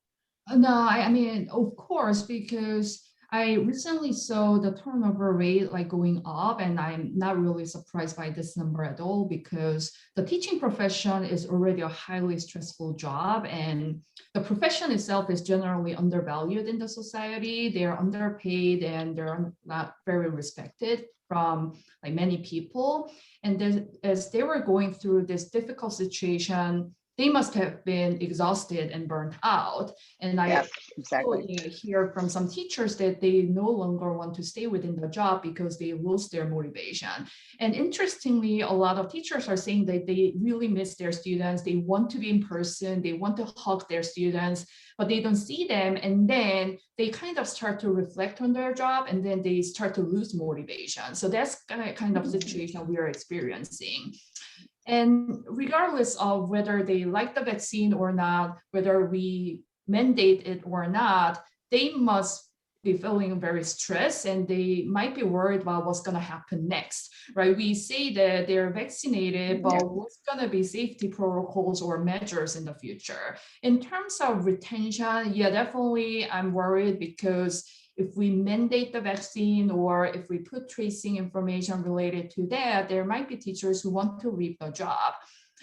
S4: No, I mean, of course, because I recently saw the turnover rate like going up, and I'm not really surprised by this number at all, because the teaching profession is already a highly stressful job, and the profession itself is generally undervalued in the society. They're underpaid and they're not very respected from like many people. And as they were going through this difficult situation, they must have been exhausted and burnt out. And I hear from some teachers that they no longer want to stay within the job because they lose their motivation. And interestingly, a lot of teachers are saying that they really miss their students. They want to be in person, they want to hug their students, but they don't see them. And then they kind of start to reflect on their job, and then they start to lose motivation. So that's kind of situation we are experiencing. And regardless of whether they like the vaccine or not, whether we mandate it or not, they must be feeling very stressed, and they might be worried about what's going to happen next, right? We say that they're vaccinated, but what's going to be safety protocols or measures in the future? In terms of retention, yeah, definitely I'm worried, because if we mandate the vaccine or if we put tracing information related to that, there might be teachers who want to leave the job.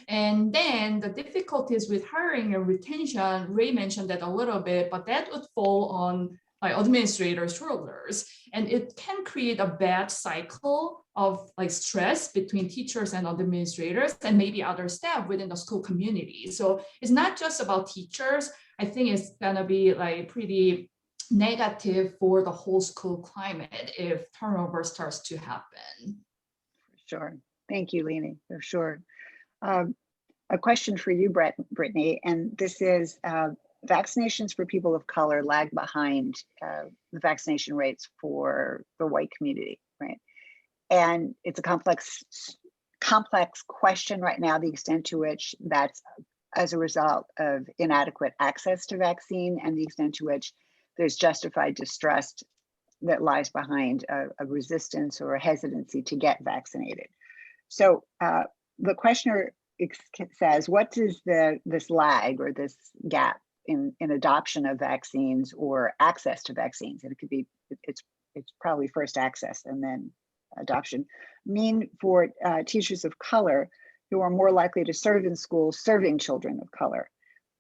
S4: And then the difficulties with hiring and retention, Ray mentioned that a little bit, but that would fall on like administrators' shoulders. And it can create a bad cycle of like stress between teachers and administrators and maybe other staff within the school community. So it's not just about teachers. I think it's gonna be like pretty negative for the whole school climate if turnover starts to happen.
S1: Sure. Thank you, Lieny, for sure. A question for you, Brittany, and this is vaccinations for people of color lag behind the vaccination rates for the white community, right? And it's a complex question right now, the extent to which that's as a result of inadequate access to vaccine and the extent to which there's justified distrust that lies behind a resistance or a hesitancy to get vaccinated. So the questioner says, what does this lag or this gap in adoption of vaccines or access to vaccines, and it could be, it's probably first access and then adoption, mean for teachers of color who are more likely to serve in schools serving children of color?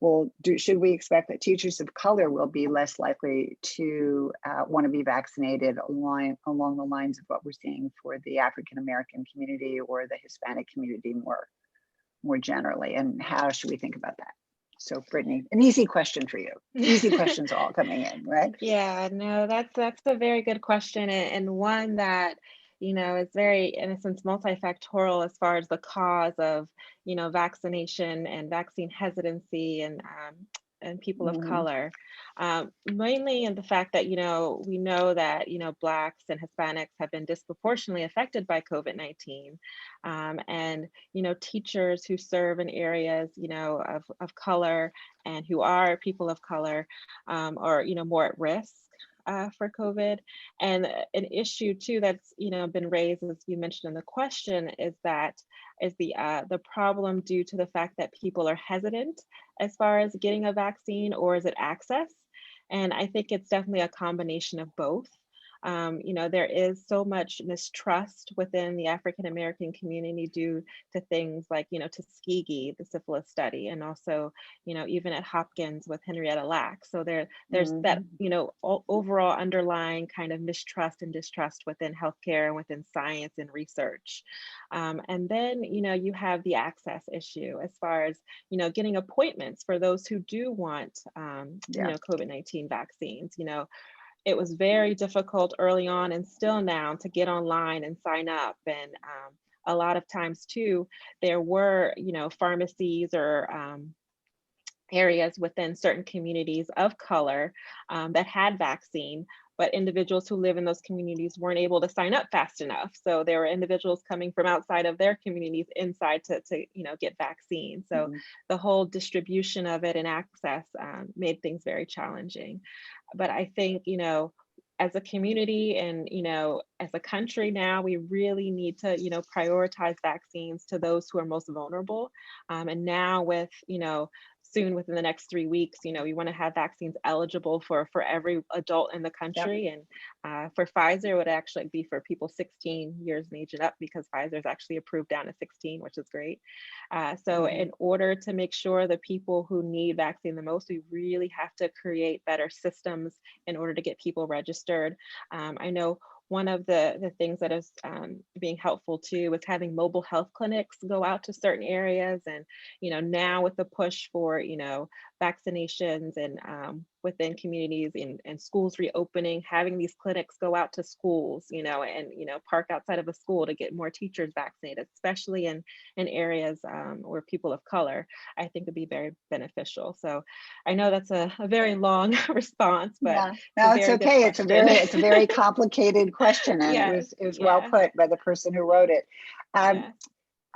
S1: Well, should we expect that teachers of color will be less likely to want to be vaccinated along the lines of what we're seeing for the African-American community or the Hispanic community more generally? And how should we think about that? So Brittany, an easy question for you. Easy questions all coming in, right?
S3: Yeah, no, that's a very good question, and one that, is very, in a sense, multifactorial as far as the cause of, vaccination and vaccine hesitancy and people of color. Mainly in the fact that, we know that, Blacks and Hispanics have been disproportionately affected by COVID-19. And, teachers who serve in areas, of color and who are people of color are, more at risk for COVID. And an issue too that's been raised, as you mentioned in the question, is the problem due to the fact that people are hesitant as far as getting a vaccine, or is it access? And I think it's definitely a combination of both. There is so much mistrust within the African-American community due to things like, Tuskegee, the syphilis study, and also, even at Hopkins with Henrietta Lack. So there's that, overall underlying kind of mistrust and distrust within healthcare and within science and research. And then, you have the access issue as far as, getting appointments for those who do want, COVID-19 vaccines. it was very difficult early on and still now to get online and sign up. And a lot of times too, there were, pharmacies or areas within certain communities of color that had vaccine, but individuals who live in those communities weren't able to sign up fast enough. So there were individuals coming from outside of their communities inside to get vaccine. So the whole distribution of it and access made things very challenging. But I think, as a community and, as a country now, we really need to, prioritize vaccines to those who are most vulnerable. And now with, soon within the next 3 weeks, we want to have vaccines eligible for every adult in the country. Yep. And for Pfizer, it would actually be for people 16 years of age and up, because Pfizer is actually approved down to 16, which is great. So in order to make sure the people who need vaccine the most, we really have to create better systems in order to get people registered. I know one of the things that is being helpful too is having mobile health clinics go out to certain areas. And, now with the push for, vaccinations and within communities and schools reopening, having these clinics go out to schools, and, park outside of a school to get more teachers vaccinated, especially in areas where people of color, I think would be very beneficial. So I know that's a very long response, but
S1: yeah, no, it's okay. It's a very complicated question, and yes, it was well put by the person who wrote it. I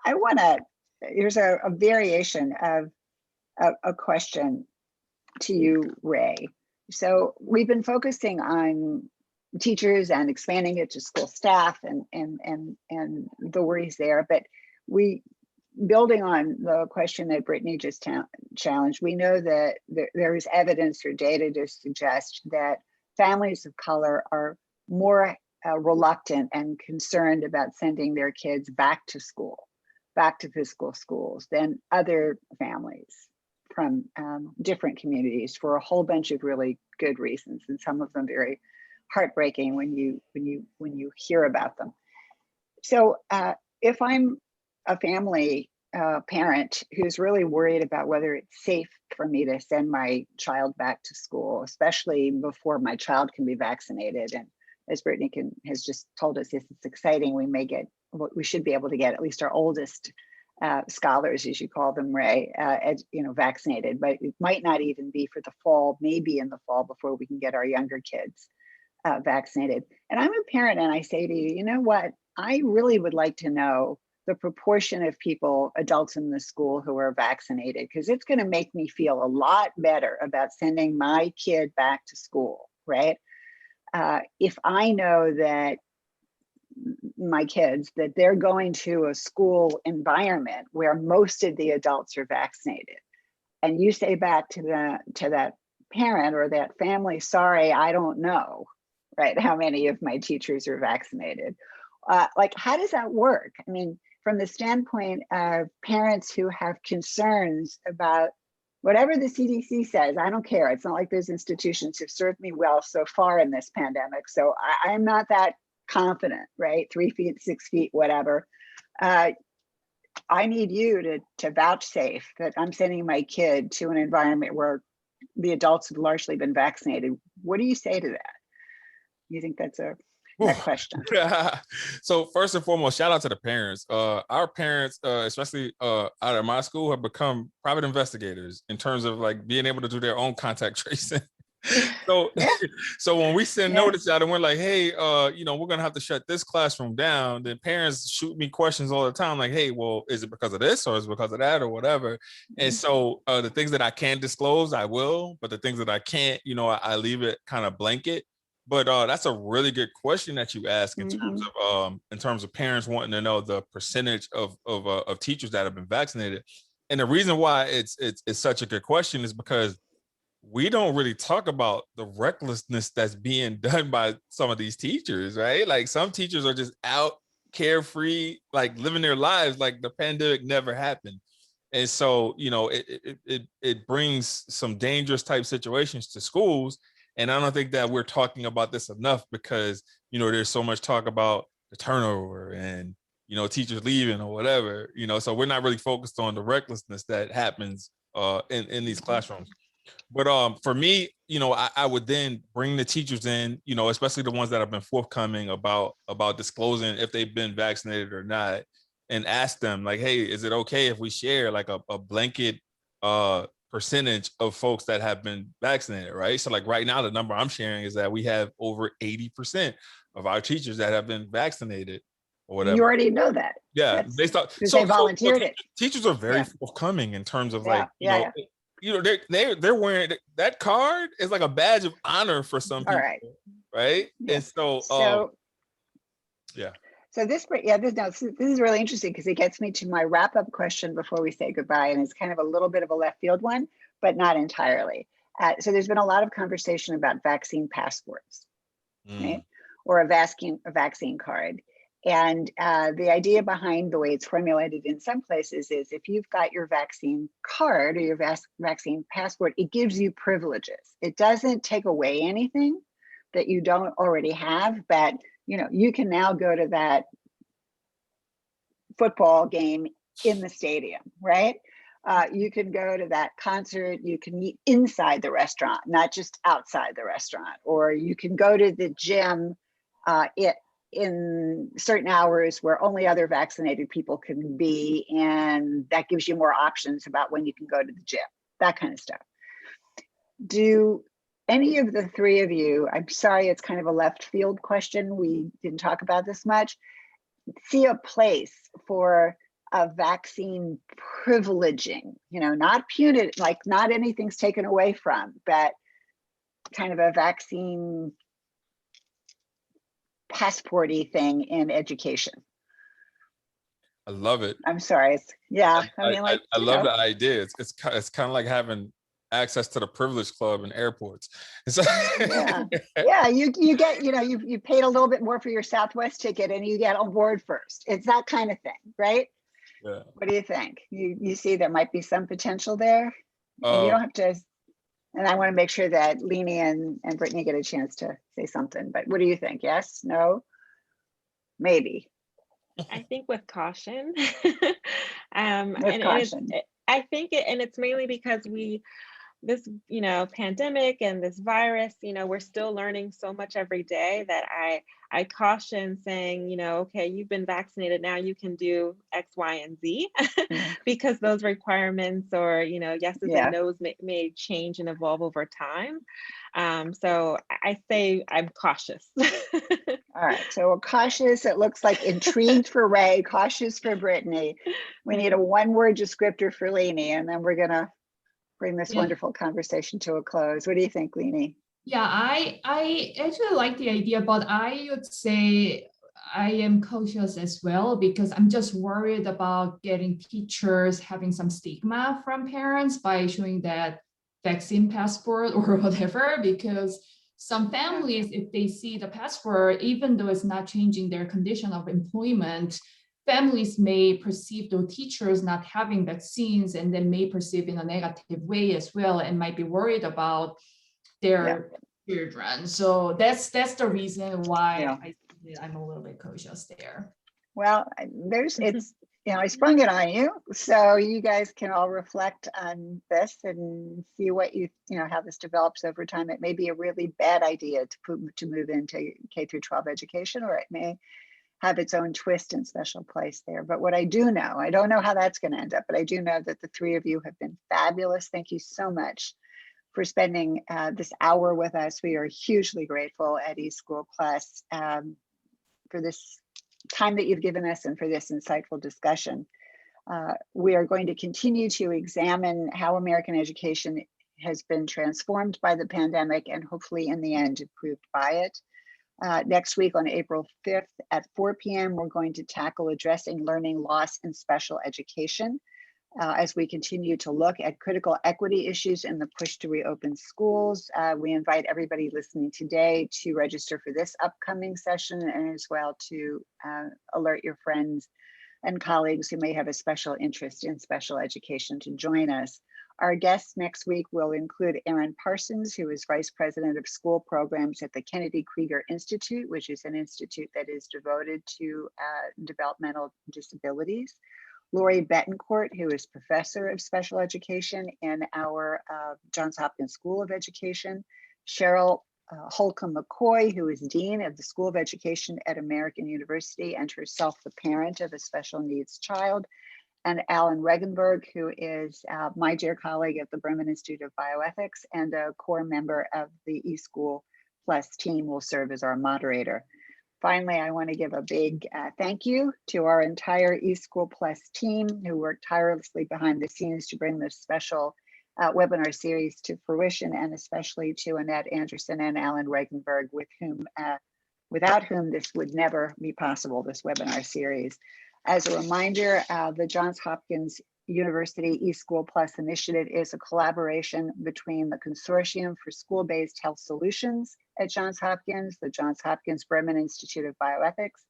S1: want to, here's a variation of a question to you, Ray. So we've been focusing on teachers and expanding it to school staff and the worries there, but building on the question that Brittany just challenged, we know that there is evidence or data to suggest that families of color are more reluctant and concerned about sending their kids back to school, back to physical schools, than other families from different communities, for a whole bunch of really good reasons, and some of them very heartbreaking when you hear about them. So if I'm a family parent who's really worried about whether it's safe for me to send my child back to school, especially before my child can be vaccinated, and as Brittany has just told us, it's exciting. We should be able to get at least our oldest scholars, as you call them, Ray, vaccinated, but it might not even be for the fall, maybe in the fall, before we can get our younger kids vaccinated. And I'm a parent, and I say to you, you know what? I really would like to know the proportion of people, adults in the school, who are vaccinated, because it's going to make me feel a lot better about sending my kid back to school, right? If I know that my kids, that they're going to a school environment where most of the adults are vaccinated, and you say back to that parent or that family, sorry, I don't know, right, how many of my teachers are vaccinated. How does that work? I mean, from the standpoint of parents who have concerns about whatever the CDC says, I don't care. It's not like those institutions have served me well so far in this pandemic. So I'm not that confident, right? 3 feet, 6 feet, whatever. I need you to vouchsafe that I'm sending my kid to an environment where the adults have largely been vaccinated. What do you say to that? You think that's a question?
S2: So first and foremost, shout out to the parents. Our parents, especially out of my school, have become private investigators in terms of being able to do their own contact tracing. So when we send notice out and we're like, hey, we're gonna have to shut this classroom down, then parents shoot me questions all the time, like, hey, well, is it because of this or is it because of that or whatever? And so the things that I can disclose, I will, but the things that I can't, I leave it kind of blanket. But that's a really good question that you ask in terms of parents wanting to know the percentage of teachers that have been vaccinated. And the reason why it's such a good question is because we don't really talk about the recklessness that's being done by some of these teachers, right? Like, some teachers are just out carefree, living their lives like the pandemic never happened. And so, it brings some dangerous type situations to schools. And I don't think that we're talking about this enough because, there's so much talk about the turnover and, teachers leaving or whatever, so we're not really focused on the recklessness that happens in these classrooms. But for me, I would then bring the teachers in, especially the ones that have been forthcoming about disclosing if they've been vaccinated or not, and ask them like, hey, is it okay if we share like a blanket percentage of folks that have been vaccinated, right? So like right now, the number I'm sharing is that we have over 80% of our teachers that have been vaccinated or whatever.
S1: You already know that.
S2: Yeah,
S1: That's
S2: based on
S1: because they volunteered it.
S2: Teachers are very forthcoming in terms of they're wearing that card is like a badge of honor for some people, right? Yeah. And so yeah.
S1: So this is really interesting because it gets me to my wrap-up question before we say goodbye, and it's kind of a little bit of a left field one, but not entirely. So there's been a lot of conversation about vaccine passports, right? Or a vaccine card. And the idea behind the way it's formulated in some places is if you've got your vaccine card or your vaccine passport, it gives you privileges. It doesn't take away anything that you don't already have, but you can now go to that football game in the stadium, right? You can go to that concert, you can eat inside the restaurant, not just outside the restaurant, or you can go to the gym in certain hours where only other vaccinated people can be, and that gives you more options about when you can go to the gym, that kind of stuff. Do any of the three of you, I'm sorry, it's kind of a left field question, we didn't talk about this much, see a place for a vaccine privileging, not punitive, like not anything's taken away from, but kind of a vaccine passporty thing in education?
S2: I love it.
S1: I'm sorry. I
S2: love the idea. It's kind of like having access to the privilege club in airports.
S1: You get, you paid a little bit more for your Southwest ticket and you get on board first. It's that kind of thing, right? Yeah. What do you think? You see there might be some potential there? And you don't have to, and I want to make sure that Lieny and Brittany get a chance to say something, but what do you think? Yes, no, maybe?
S3: I think with caution.
S1: Caution.
S3: I think it's mainly because this pandemic and this virus, we're still learning so much every day that I caution saying, okay, you've been vaccinated, now you can do X, Y, and Z, because those requirements or, yeses and nos may change and evolve over time. So I say I'm cautious.
S1: All right, so we're cautious. It looks like intrigued for Ray, cautious for Brittany. We need a one-word descriptor for Lieny, and then we're gonna bring this wonderful conversation to a close. What do you think, Lieny?
S4: Yeah, I actually like the idea, but I would say I am cautious as well because I'm just worried about getting teachers having some stigma from parents by showing that vaccine passport or whatever, because some families, if they see the passport, even though it's not changing their condition of employment, families may perceive the teachers not having vaccines and then may perceive in a negative way as well and might be worried about their children. So that's the reason why I'm a little bit cautious there.
S1: Well, I sprung it on you, so you guys can all reflect on this and see what how this develops over time. It may be a really bad idea to move into K through 12 education, or it may have its own twist and special place there. But what I do know, I don't know how that's going to end up, but I do know that the three of you have been fabulous. Thank you so much for spending this hour with us. We are hugely grateful at eSchool Plus for this time that you've given us and for this insightful discussion. We are going to continue to examine how American education has been transformed by the pandemic and hopefully in the end improved by it. Next week on April 5th at 4 p.m., we're going to tackle addressing learning loss in special education as we continue to look at critical equity issues and the push to reopen schools. We invite everybody listening today to register for this upcoming session and as well to alert your friends and colleagues who may have a special interest in special education to join us. Our guests next week will include Erin Parsons, who is Vice President of School Programs at the Kennedy Krieger Institute, which is an institute that is devoted to developmental disabilities. Lori Betancourt, who is Professor of Special Education in our Johns Hopkins School of Education, Cheryl Holcomb McCoy, who is Dean of the School of Education at American University and herself the parent of a special needs child, and Alan Regenberg, who is my dear colleague at the Berman Institute of Bioethics and a core member of the eSchool Plus team, will serve as our moderator. Finally, I want to give a big thank you to our entire eSchool Plus team who worked tirelessly behind the scenes to bring this special webinar series to fruition, and especially to Annette Anderson and Alan Regenberg, without whom this would never be possible, this webinar series. As a reminder, the Johns Hopkins University eSchool Plus initiative is a collaboration between the Consortium for School-Based Health Solutions at Johns Hopkins, the Johns Hopkins Berman Institute of Bioethics,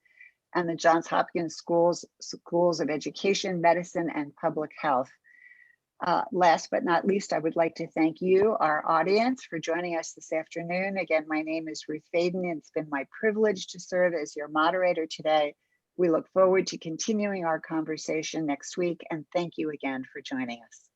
S1: and the Johns Hopkins Schools of Education, Medicine, and Public Health. Last but not least, I would like to thank you, our audience, for joining us this afternoon. Again, my name is Ruth Faden, and it's been my privilege to serve as your moderator today. We look forward to continuing our conversation next week, and thank you again for joining us.